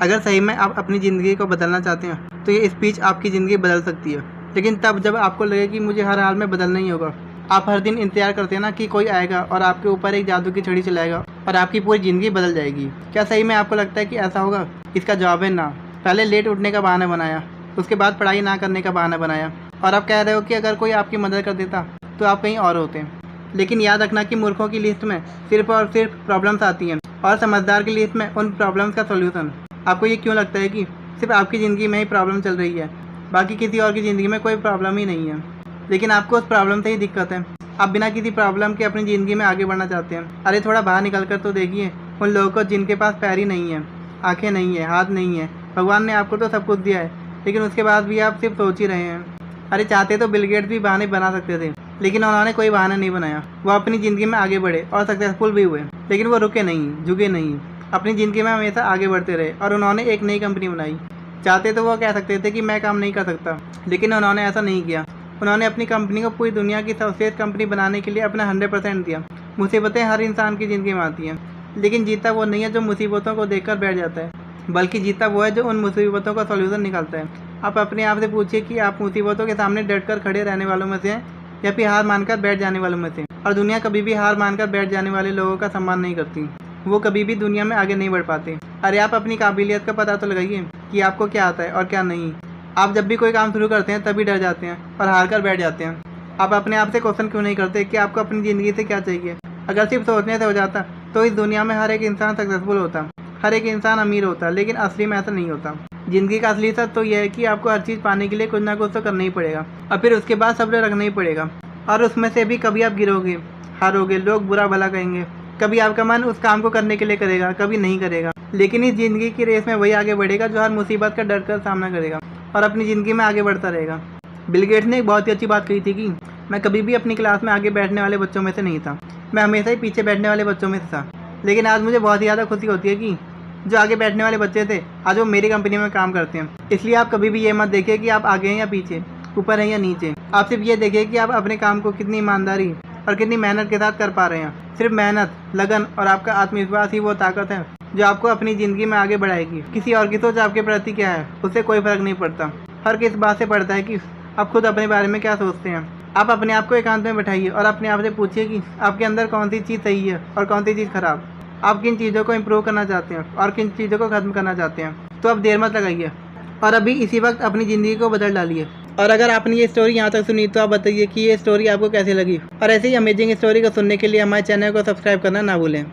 अगर सही में आप अपनी ज़िंदगी को बदलना चाहते हैं तो ये स्पीच आपकी ज़िंदगी बदल सकती है। लेकिन तब जब आपको लगे कि मुझे हर हाल में बदलना ही होगा। आप हर दिन इंतज़ार करते हैं ना कि कोई आएगा और आपके ऊपर एक जादू की छड़ी चलाएगा और आपकी पूरी ज़िंदगी बदल जाएगी। क्या सही में आपको लगता है कि ऐसा होगा? इसका जवाब है ना। पहले लेट उठने का बहाना बनाया, उसके बाद पढ़ाई ना करने का बहाना बनाया, और आप कह रहे हो कि अगर कोई आपकी मदद कर देता तो आप कहीं और होते। लेकिन याद रखना कि मूर्खों की लिस्ट में सिर्फ और सिर्फ प्रॉब्लम्स आती हैं और समझदार की लिस्ट में उन प्रॉब्लम्स का सॉल्यूशन। आपको ये क्यों लगता है कि सिर्फ आपकी ज़िंदगी में ही प्रॉब्लम चल रही है, बाकी किसी और की ज़िंदगी में कोई प्रॉब्लम ही नहीं है? लेकिन आपको उस प्रॉब्लम से ही दिक्कत है। आप बिना किसी प्रॉब्लम के अपनी ज़िंदगी में आगे बढ़ना चाहते हैं। अरे थोड़ा बाहर निकल कर तो देखिए उन लोगों को जिनके पास पैर ही नहीं है, आँखें नहीं है, हाथ नहीं है। भगवान ने आपको तो सब कुछ दिया है, लेकिन उसके बाद भी आप सिर्फ सोच ही रहे हैं। अरे चाहते तो बिल गेट्स भी बहाने बना सकते थे, लेकिन उन्होंने कोई बहाना नहीं बनाया। वो अपनी ज़िंदगी में आगे बढ़े और सक्सेसफुल भी हुए, लेकिन वो रुके नहीं, झुके नहीं। अपनी ज़िंदगी में हमेशा आगे बढ़ते रहे और उन्होंने एक नई कंपनी बनाई। चाहते तो वो कह सकते थे कि मैं काम नहीं कर सकता, लेकिन उन्होंने ऐसा नहीं किया। उन्होंने अपनी कंपनी को पूरी दुनिया की सर्वश्रेष्ठ कंपनी बनाने के लिए अपना 100% दिया। मुसीबतें हर इंसान की ज़िंदगी में आती हैं, लेकिन जीता वो नहीं है जो मुसीबतों को देखकर बैठ जाता है, बल्कि जीता वो है जो उन मुसीबतों का सॉल्यूशन निकालता है। आप अपने आप से पूछिए कि आप मुसीबतों के सामने डटकर खड़े रहने वालों में से हैं या फिर हार मानकर बैठ जाने वालों में से। और दुनिया कभी भी हार मानकर बैठ जाने वाले लोगों का सम्मान नहीं करती। वो कभी भी दुनिया में आगे नहीं बढ़ पाते। अरे आप अपनी काबिलियत का पता तो लगाइए कि आपको क्या आता है और क्या नहीं। आप जब भी कोई काम शुरू करते हैं तभी डर जाते हैं और हार कर बैठ जाते हैं। आप अपने आप से क्वेश्चन क्यों नहीं करते कि आपको अपनी ज़िंदगी से क्या चाहिए? अगर सिर्फ सोचने से हो जाता तो इस दुनिया में हर एक इंसान सक्सेसफुल होता, हर एक इंसान अमीर होता, लेकिन असली में ऐसा नहीं होता। ज़िंदगी का असली सच तो यह है कि आपको हर चीज़ पाने के लिए कुछ ना कुछ तो करना ही पड़ेगा और फिर उसके बाद सब्र रखना ही पड़ेगा। और उसमें से भी कभी आप गिरोगे, हारोगे, लोग बुरा भला कहेंगे, कभी आपका मन उस काम को करने के लिए करेगा, कभी नहीं करेगा। लेकिन इस ज़िंदगी की रेस में वही आगे बढ़ेगा जो हर मुसीबत का डर कर सामना करेगा और अपनी ज़िंदगी में आगे बढ़ता रहेगा। बिल गेट्स ने एक बहुत ही अच्छी बात कही थी कि मैं कभी भी अपनी क्लास में आगे बैठने वाले बच्चों में से नहीं था, मैं हमेशा ही पीछे बैठने वाले बच्चों में से था। लेकिन आज मुझे बहुत ही ज़्यादा खुशी होती है कि जो आगे बैठने वाले बच्चे थे आज वो मेरी कंपनी में काम करते हैं। इसलिए आप कभी भी ये मत देखिए कि आप आगे हैं या पीछे, ऊपर हैं या नीचे। आप सिर्फ ये देखिए कि आप अपने काम को कितनी ईमानदारी और कितनी मेहनत के साथ कर पा रहे हैं। सिर्फ मेहनत, लगन और आपका आत्मविश्वास ही वो ताकत है जो आपको अपनी ज़िंदगी में आगे बढ़ाएगी। किसी और की सोच आपके प्रति क्या है उससे कोई फ़र्क नहीं पड़ता। हर किस बात से पड़ता है कि आप खुद अपने बारे में क्या सोचते हैं। आप अपने आप को एकांत में बैठाइए और अपने आप से पूछिए कि आपके अंदर कौन सी चीज़ सही है और कौन सी चीज़ खराब। आप किन चीज़ों को इम्प्रूव करना चाहते हैं और किन चीज़ों को ख़त्म करना चाहते हैं। तो अब देर मत लगाइए और अभी इसी वक्त अपनी ज़िंदगी को बदल डालिए। और अगर आपने ये स्टोरी यहाँ तक सुनी तो आप बताइए कि ये स्टोरी आपको कैसी लगी। और ऐसे ही अमेजिंग स्टोरी को सुनने के लिए हमारे चैनल को सब्सक्राइब करना ना भूलें।